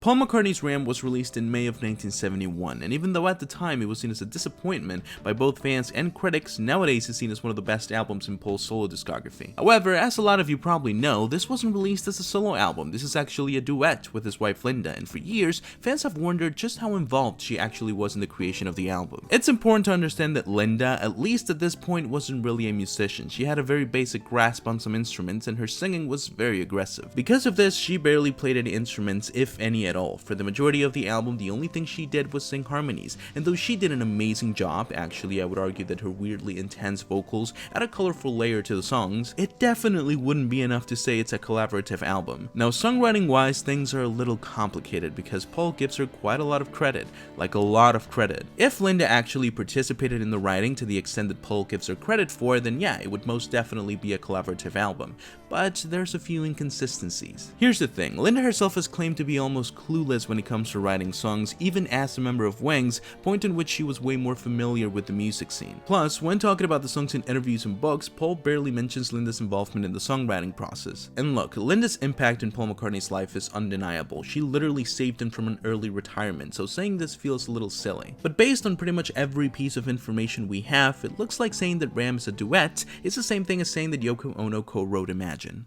Paul McCartney's Ram was released in May of 1971, and even though at the time it was seen as a disappointment by both fans and critics, nowadays it's seen as one of the best albums in Paul's solo discography. However, as a lot of you probably know, this wasn't released as a solo album. This is actually a duet with his wife Linda, and for years, fans have wondered just how involved she actually was in the creation of the album. It's important to understand that Linda, at least at this point, wasn't really a musician. She had a very basic grasp on some instruments, and her singing was very aggressive. Because of this, she barely played any instruments, if any at all. For the majority of the album, the only thing she did was sing harmonies, and though she did an amazing job, actually I would argue that her weirdly intense vocals add a colorful layer to the songs, it definitely wouldn't be enough to say it's a collaborative album. Now, songwriting wise, things are a little complicated because Paul gives her quite a lot of credit, like a lot of credit. If Linda actually participated in the writing to the extent that Paul gives her credit for, then yeah, it would most definitely be a collaborative album, but there's a few inconsistencies. Here's the thing, Linda herself has claimed to be almost clueless when it comes to writing songs, even as a member of Wings, point in which she was way more familiar with the music scene. Plus, when talking about the songs in interviews and books, Paul barely mentions Linda's involvement in the songwriting process. And look, Linda's impact in Paul McCartney's life is undeniable. She literally saved him from an early retirement, so saying this feels a little silly. But based on pretty much every piece of information we have, it looks like saying that Ram is a duet is the same thing as saying that Yoko Ono co-wrote Imagine.